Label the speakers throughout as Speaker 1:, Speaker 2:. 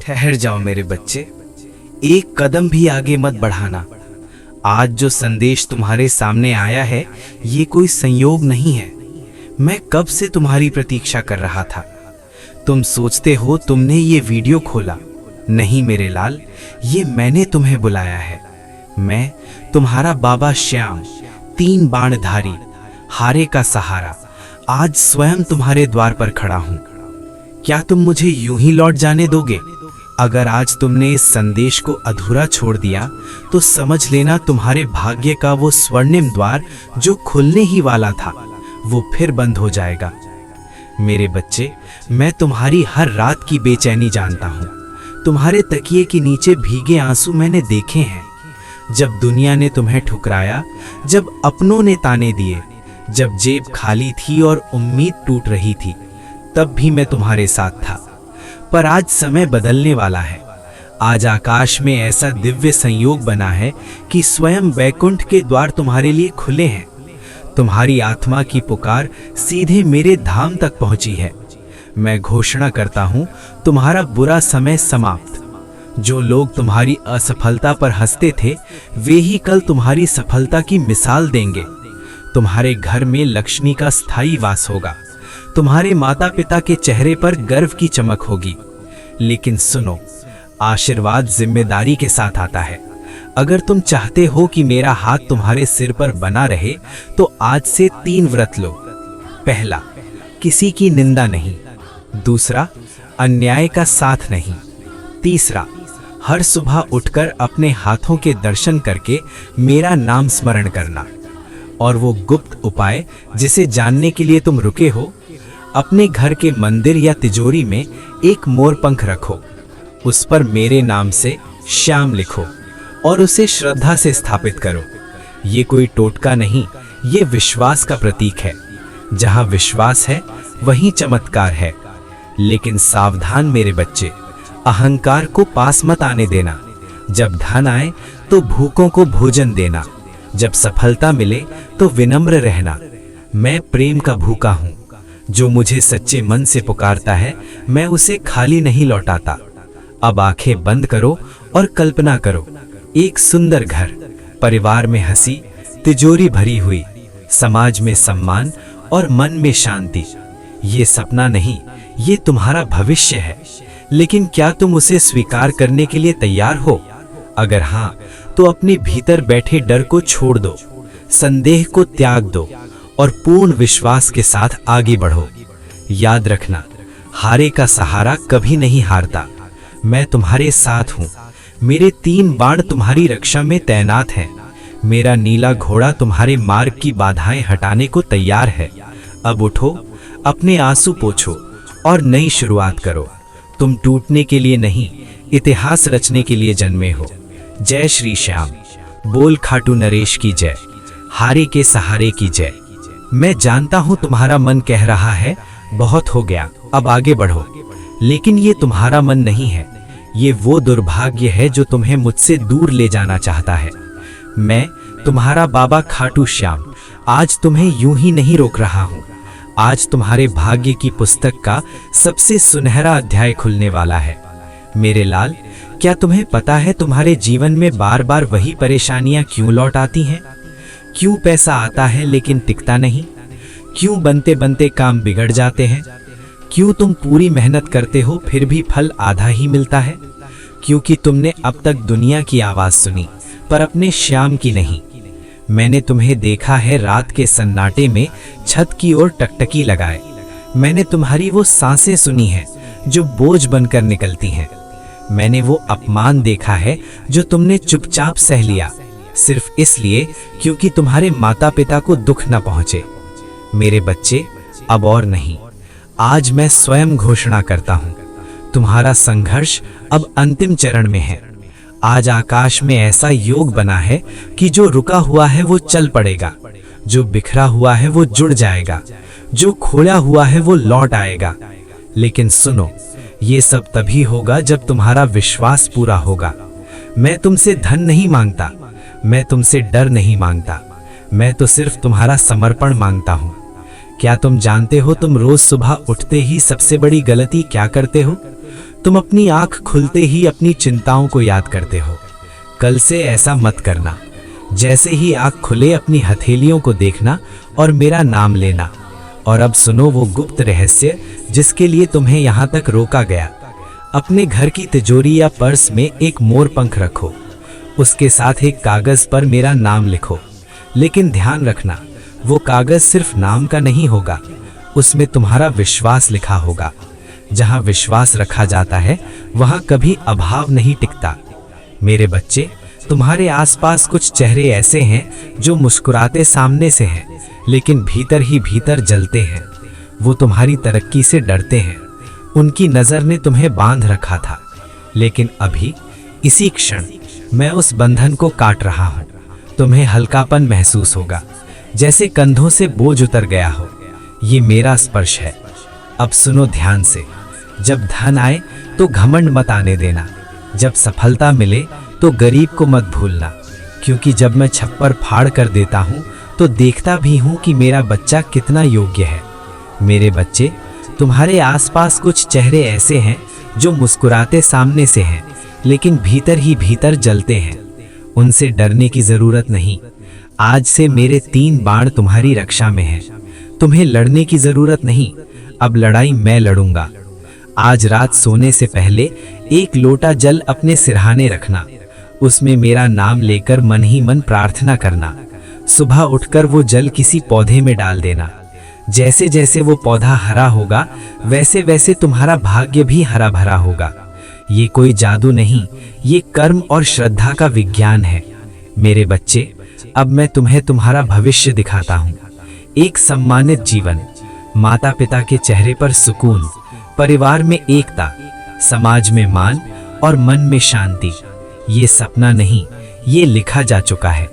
Speaker 1: ठहर जाओ मेरे बच्चे, एक कदम भी आगे मत बढ़ाना। आज जो संदेश तुम्हारे सामने आया है ये कोई संयोग नहीं है। मैं कब से तुम्हारी प्रतीक्षा कर रहा था। तुम सोचते हो तुमने ये वीडियो खोला, नहीं मेरे लाल, ये मैंने तुम्हें बुलाया है। मैं तुम्हारा बाबा श्याम, 3 बाणधारी, हारे का सहारा, आज स्वयं तुम्हारे द्वार पर खड़ा हूँ। क्या तुम मुझे यूं ही लौट जाने दोगे? अगर आज तुमने इस संदेश को अधूरा छोड़ दिया तो समझ लेना तुम्हारे भाग्य का वो स्वर्णिम द्वार जो खुलने ही वाला था वो फिर बंद हो जाएगा। मेरे बच्चे, मैं तुम्हारी हर रात की बेचैनी जानता हूँ। तुम्हारे तकिए के नीचे भीगे आंसू मैंने देखे हैं। जब दुनिया ने तुम्हें ठुकराया, जब अपनों ने ताने दिए, जब जेब खाली थी और उम्मीद टूट रही थी, तब भी मैं तुम्हारे साथ था। पर आज समय बदलने वाला है। आज आकाश में ऐसा दिव्य संयोग बना है कि स्वयं वैकुंठ के द्वार तुम्हारे लिए खुले हैं। तुम्हारी आत्मा की पुकार सीधे मेरे धाम तक पहुंची है। मैं घोषणा करता हूं, तुम्हारा बुरा समय समाप्त। जो लोग तुम्हारी असफलता पर हंसते थे वे ही कल तुम्हारी सफलता की मिसाल देंगे। तुम्हारे घर में लक्ष्मी का स्थायी वास होगा। तुम्हारे माता पिता के चेहरे पर गर्व की चमक होगी। लेकिन सुनो, आशीर्वाद जिम्मेदारी के साथ आता है। अगर तुम चाहते हो कि मेरा हाथ तुम्हारे सिर पर बना रहे तो आज से 3 व्रत लो। पहला, किसी की निंदा नहीं। दूसरा, अन्याय का साथ नहीं। तीसरा, हर सुबह उठकर अपने हाथों के दर्शन करके मेरा नाम स्मरण करना। और वो गुप्त उपाय जिसे जानने के लिए तुम रुके हो, अपने घर के मंदिर या तिजोरी में एक मोरपंख रखो, उस पर मेरे नाम से श्याम लिखो और उसे श्रद्धा से स्थापित करो। ये कोई टोटका नहीं, ये विश्वास का प्रतीक है। जहाँ विश्वास है वहीं चमत्कार है। लेकिन सावधान मेरे बच्चे, अहंकार को पास मत आने देना। जब धन आए तो भूखों को भोजन देना। जब सफलता मिले तो विनम्र रहना। मैं प्रेम का भूखा हूँ। जो मुझे सच्चे मन से पुकारता है मैं उसे खाली नहीं लौटाता। अब आंखें बंद करो और कल्पना करो, एक सुंदर घर, परिवार में हंसी, तिजोरी भरी हुई, समाज में सम्मान और मन में शांति। ये सपना नहीं, ये तुम्हारा भविष्य है। लेकिन क्या तुम उसे स्वीकार करने के लिए तैयार हो? अगर हाँ, तो अपने भीतर बैठे डर को छोड़ दो, संदेह को त्याग दो और पूर्ण विश्वास के साथ आगे बढ़ो। याद रखना, हारे का सहारा कभी नहीं हारता। मैं तुम्हारे साथ हूँ। मेरे 3 बाण तुम्हारी रक्षा में तैनात हैं। मेरा नीला घोड़ा तुम्हारे मार्ग की बाधाएं हटाने को तैयार है। अब उठो, अपने आंसू पोंछो और नई शुरुआत करो। तुम टूटने के लिए नहीं, इतिहास रचने के लिए जन्मे हो। जय श्री श्याम। बोल खाटू नरेश की जय। हारे के सहारे की जय। मैं जानता हूं तुम्हारा मन कह रहा है बहुत हो गया, अब आगे बढ़ो। लेकिन ये तुम्हारा मन नहीं है, ये वो दुर्भाग्य है जो तुम्हें मुझसे दूर ले जाना चाहता है। मैं तुम्हारा बाबा खाटू श्याम आज तुम्हें यूं ही नहीं रोक रहा हूं। आज तुम्हारे भाग्य की पुस्तक का सबसे सुनहरा अध्याय खुलने वाला है। मेरे लाल, क्या तुम्हें पता है तुम्हारे जीवन में बार बार वही परेशानियां क्यों लौट आती हैं? क्यों पैसा आता है लेकिन टिकता नहीं? क्यों बनते बनते काम बिगड़ जाते हैं? क्यों तुम पूरी मेहनत करते हो फिर भी फल आधा ही मिलता है? क्योंकि तुमने अब तक दुनिया की आवाज सुनी पर अपने श्याम की नहीं। मैंने तुम्हें देखा है रात के सन्नाटे में छत की ओर टकटकी लगाए। मैंने तुम्हारी वो सांसें सुनी हैं जो बोझ बनकर निकलती हैं। मैंने वो अपमान देखा है जो तुमने चुपचाप सह लिया, सिर्फ इसलिए क्योंकि तुम्हारे माता पिता को दुख न पहुंचे। मेरे बच्चे, अब और नहीं, आज मैं स्वयं घोषणा करता हूं, तुम्हारा संघर्ष अब अंतिम चरण में है। आज आकाश में ऐसा योग बना है कि जो रुका हुआ है वो चल पड़ेगा, जो बिखरा हुआ है वो जुड़ जाएगा, जो खोया हुआ है वो लौट आएगा। लेकिन सुनो, ये सब तभी होगा जब तुम्हारा विश्वास पूरा होगा। मैं तुमसे धन नहीं मांगता, मैं तुमसे डर नहीं मांगता, मैं तो सिर्फ तुम्हारा समर्पण मांगता हूँ। क्या तुम जानते हो तुम रोज सुबह उठते ही सबसे बड़ी गलती क्या करते हो? तुम अपनी आंख खुलते ही अपनी चिंताओं को याद करते हो। कल से ऐसा मत करना। जैसे ही आंख खुले अपनी हथेलियों को देखना और मेरा नाम लेना। और अब सुनो वो गुप्त रहस्य जिसके लिए तुम्हें यहाँ तक रोका गया। अपने घर की तिजोरी या पर्स में एक मोर पंख रखो। उसके साथ एक कागज पर मेरा नाम लिखो। लेकिन ध्यान रखना, वो कागज सिर्फ नाम का नहीं होगा, उसमें तुम्हारा विश्वास लिखा होगा। जहां विश्वास रखा जाता है वहां कभी अभाव नहीं टिकता। मेरे बच्चे, तुम्हारे आसपास कुछ चेहरे ऐसे हैं जो मुस्कुराते सामने से हैं, लेकिन भीतर ही भीतर जलते हैं। वो तुम्हारी तरक्की से डरते हैं। उनकी नजर ने तुम्हें बांध रखा था, लेकिन अभी इसी क्षण मैं उस बंधन को काट रहा हूं। तुम्हें हल्कापन महसूस होगा, जैसे कंधों से बोझ उतर गया हो। ये मेरा स्पर्श है। अब सुनो ध्यान से। जब धन आए तो घमंड मत आने देना। जब सफलता मिले तो गरीब को मत भूलना, क्योंकि जब मैं छप्पर फाड़ कर देता हूँ तो देखता भी हूँ कि मेरा बच्चा कितना योग्य है। मेरे बच्चे, तुम्हारे आसपास कुछ चेहरे ऐसे हैं जो मुस्कुराते सामने से हैं, लेकिन भीतर ही भीतर जलते हैं। उनसे डरने की जरूरत नहीं। आज से मेरे 3 बाण तुम्हारी रक्षा में हैं। तुम्हें लड़ने की जरूरत नहीं, अब लड़ाई मैं लड़ूंगा। आज रात सोने से पहले एक लोटा जल अपने सिरहाने रखना। उसमें मेरा नाम लेकर मन ही मन प्रार्थना करना। सुबह उठकर वो जल किसी पौधे में डाल देना। जैसे जैसे वो पौधा हरा होगा, वैसे वैसे तुम्हारा भाग्य भी हरा भरा होगा। ये कोई जादू नहीं, ये कर्म और श्रद्धा का विज्ञान है। मेरे बच्चे, अब मैं तुम्हें तुम्हारा भविष्य दिखाता हूँ। एक सम्मानित जीवन, माता पिता के चेहरे पर सुकून, परिवार में एकता, समाज में मान और मन में शांति। ये सपना नहीं, ये लिखा जा चुका है।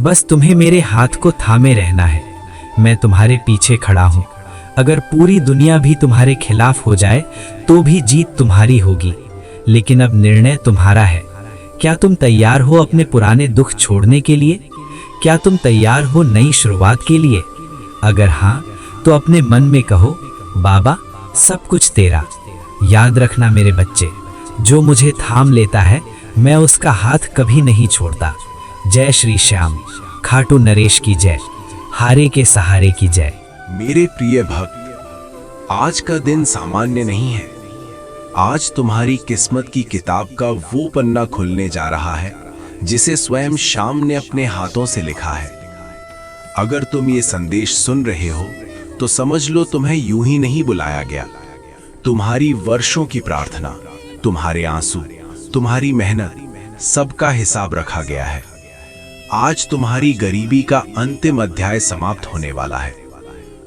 Speaker 1: बस तुम्हें मेरे हाथ को थामे रहना है। मैं तुम्हारे पीछे खड़ा हूँ। अगर पूरी दुनिया भी तुम्हारे खिलाफ हो जाए तो भी जीत तुम्हारी होगी। लेकिन अब निर्णय तुम्हारा है। क्या तुम तैयार हो अपने पुराने दुख छोड़ने के लिए? क्या तुम तैयार हो नई शुरुआत के लिए? अगर हाँ, तो अपने मन में कहो, बाबा सब कुछ तेरा। याद रखना मेरे बच्चे, जो मुझे थाम लेता है मैं उसका हाथ कभी नहीं छोड़ता। जय श्री श्याम। खाटू नरेश की जय। हारे के सहारे की जय।
Speaker 2: मेरे प्रिय भक्त, आज का दिन सामान्य नहीं है। आज तुम्हारी किस्मत की किताब का वो पन्ना खुलने जा रहा है जिसे स्वयं श्याम ने अपने हाथों से लिखा है। अगर तुम ये संदेश सुन रहे हो तो समझ लो तुम्हें यूं ही नहीं बुलाया गया। तुम्हारी वर्षों की प्रार्थना, तुम्हारे आंसू, तुम्हारी मेहनत, सबका हिसाब रखा गया है। आज तुम्हारी गरीबी का अंतिम अध्याय समाप्त होने वाला है।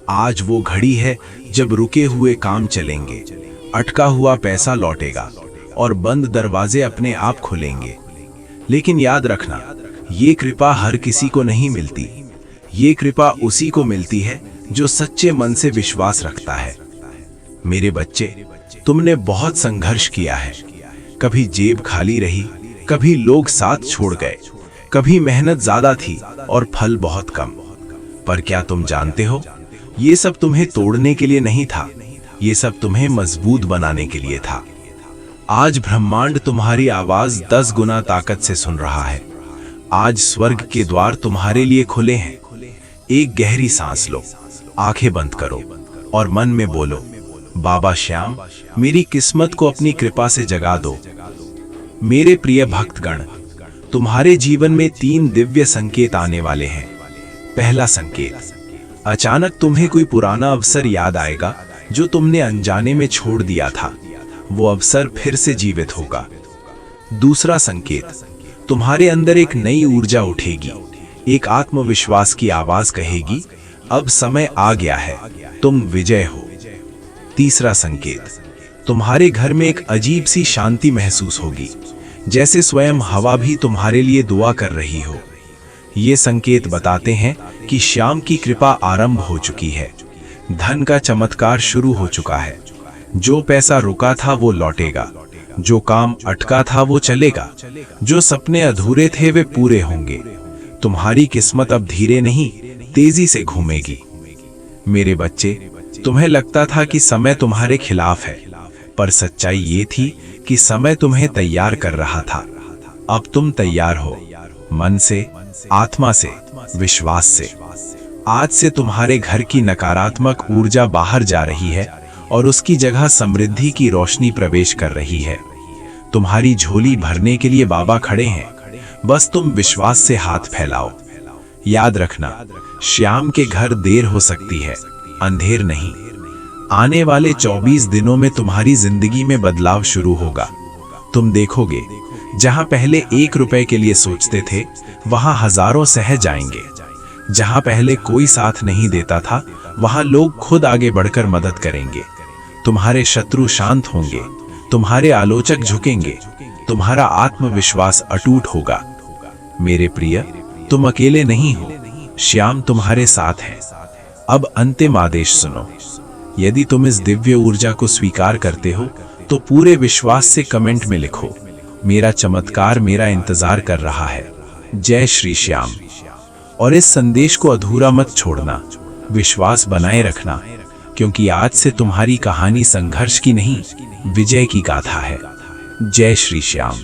Speaker 2: आज वो घड़ी है जब रुके हुए काम चलेंगे, अटका हुआ पैसा लौटेगा और बंद दरवाजे अपने आप खुलेंगे। लेकिन याद रखना, ये कृपा हर किसी को नहीं मिलती। ये कृपा उसी को मिलती है जो सच्चे मन से विश्वास रखता है। मेरे बच्चे, तुमने बहुत संघर्ष किया है। कभी जेब खाली रही, कभी लोग साथ छोड़ गए, कभी मेहनत ज्यादा थी और फल बहुत कम। पर क्या तुम जानते हो, ये सब तुम्हें तोड़ने के लिए नहीं था, ये सब तुम्हें मजबूत बनाने के लिए था। आज ब्रह्मांड तुम्हारी आवाज 10 गुना ताकत से सुन रहा है। आज स्वर्ग के द्वार तुम्हारे लिए खुले हैं। एक गहरी सांस लो, आंखें बंद करो और मन में बोलो, बाबा श्याम, मेरी किस्मत को अपनी कृपा से जगा दो। मेरे प्रिय भक्तगण, तुम्हारे जीवन में 3 दिव्य संकेत आने वाले हैं। पहला संकेत, अचानक तुम्हें कोई पुराना अवसर याद आएगा जो तुमने अनजाने में छोड़ दिया था। वो अवसर फिर से जीवित होगा। दूसरा संकेत, तुम्हारे अंदर एक नई ऊर्जा उठेगी। एक आत्मविश्वास की आवाज कहेगी, अब समय आ गया है, तुम विजय हो। तीसरा संकेत, तुम्हारे घर में एक अजीब सी शांति महसूस होगी, जैसे स्वयं हवा भी तुम्हारे लिए दुआ कर रही हो। ये संकेत बताते हैं कि श्याम की कृपा आरंभ हो चुकी है। धन का चमत्कार शुरू हो चुका है। जो पैसा रुका था वो लौटेगा, जो काम अटका था वो चलेगा, जो सपने अधूरे थे वे पूरे होंगे। तुम्हारी किस्मत अब धीरे नहीं, तेजी से घूमेगी। मेरे बच्चे, तुम्हें लगता था कि समय तुम्हारे खिलाफ है, पर सच्चाई ये थी कि समय तुम्हें तैयार कर रहा था। अब तुम तैयार हो, मन से, आत्मा से, विश्वास से। आज से तुम्हारे घर की नकारात्मक ऊर्जा बाहर जा रही है और उसकी जगह समृद्धि की रोशनी प्रवेश कर रही है। तुम्हारी झोली भरने के लिए बाबा खड़े हैं, बस तुम विश्वास से हाथ फैलाओ। याद रखना, श्याम के घर देर हो सकती है, अंधेर नहीं। आने वाले 24 दिनों में तुम्हारी जिंदगी में बदलाव शुरू होगा। तुम देखोगे, जहां पहले 1 रुपए के लिए सोचते थे, वहां हजारों सह जाएंगे। जहां पहले कोई साथ नहीं देता था, वहां लोग खुद आगे बढ़कर मदद करेंगे। तुम्हारे शत्रु शांत होंगे, तुम्हारे आलोचक झुकेंगे, तुम्हारा आत्मविश्वास अटूट होगा। मेरे प्रिय, तुम अकेले नहीं हो, श्याम तुम्हारे साथ है। अब अंतिम आदेश सुनो। यदि तुम इस दिव्य ऊर्जा को स्वीकार करते हो तो पूरे विश्वास से कमेंट में लिखो, मेरा चमत्कार मेरा इंतजार कर रहा है। जय श्री श्याम। और इस संदेश को अधूरा मत छोड़ना, विश्वास बनाए रखना, क्योंकि आज से तुम्हारी कहानी संघर्ष की नहीं, विजय की गाथा है। जय श्री श्याम।